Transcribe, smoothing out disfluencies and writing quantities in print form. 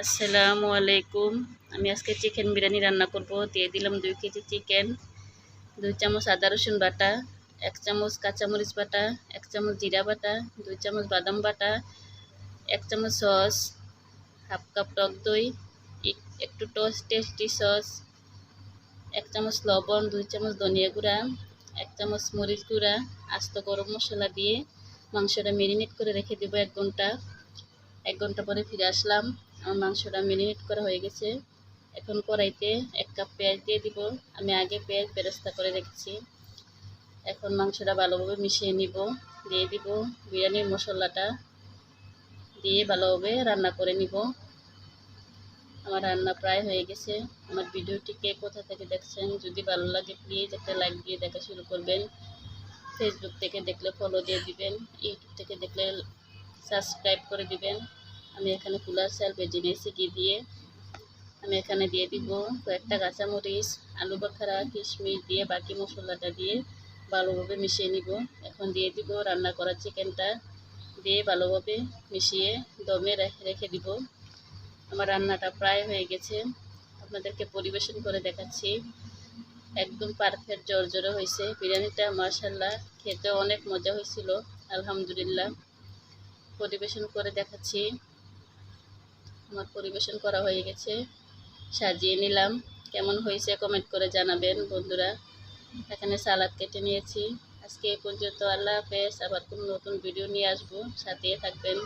আসসালামু আলাইকুম। আমি আজকে চিকেন বিরিয়ানি রান্না করব। দিয়ে দিলাম 2 কেজি চিকেন, 2 চামচ আদা রসুন বাটা, 1 চামচ কাঁচামরিচ বাটা, 1 চামচ জিরা বাটা, 2 চামচ বাদাম বাটা, 1 চামচ সস, হাফ কাপ টক দই, একটু টেস্টি সস, 1 চামচ লবণ, 2 চামচ ধনিয়া গুঁড়া, 1 চামচ মরিচ গুঁড়া, আস্ত গরম মশলা দিয়ে মাংসটা ম্যারিনেট করে রেখে দেবো 1 ঘন্টা। 1 ঘন্টা পরে ফিরে আসলাম। আমার মাংসটা ম্যারিনেট করা হয়ে গেছে। এখন কড়াইতে 1 কাপ পেঁয়াজ দিয়ে দিব। আমি আগে পেঁয়াজ বেরেস্তা করে রেখেছি। এখন মাংসটা ভালোভাবে মিশিয়ে নিব। দিয়ে দিব বিরিয়ানির মশলাটা, দিয়ে ভালোভাবে রান্না করে নিব। আমার রান্না প্রায় হয়ে গেছে। আমার ভিডিওটি কে কোথা থেকে দেখছেন, যদি ভালো লাগে প্লিজ একটা লাইক দিয়ে দেখা শুরু করবেন। ফেসবুক থেকে দেখলে ফলো দিয়ে দিবেন, ইউটিউব থেকে দেখলে সাবস্ক্রাইব করে দিবেন। আমি এখানে কুলার চাল ভেজে নিয়েছি ঘি দিয়ে। আমি এখানে দিয়ে দিব কয়েকটা কাঁচামরিচ, আলু বাখারা, কিশমিশ দিয়ে বাকি মশলাটা দিয়ে ভালোভাবে মিশিয়ে নিব। এখন দিয়ে দিব রান্না করা চিকেনটা, দিয়ে ভালোভাবে মিশিয়ে দমে রেখে দিব। আমার রান্নাটা প্রায় হয়ে গেছে। আপনাদেরকে পরিবেশন করে দেখাচ্ছি। একদম পারফেক্ট জর্জরে হয়েছে বিরিয়ানিটা, মাশাআল্লাহ। খেতে অনেক মজা হয়েছিল, আলহামদুলিল্লাহ। পরিবেশন করে দেখাচ্ছি। আমার পরিবেশন করা হয়ে গেছে, সাজিয়ে নিলাম। কেমন হয়েছে কমেন্ট করে জানাবেন বন্ধুরা। এখানে সালাদ কেটে নিয়েছি। আজকে এই পর্যন্ত, আল্লাহ হাফেজ। আবার কোনো নতুন ভিডিও নিয়ে আসবো, সাথে থাকবেন।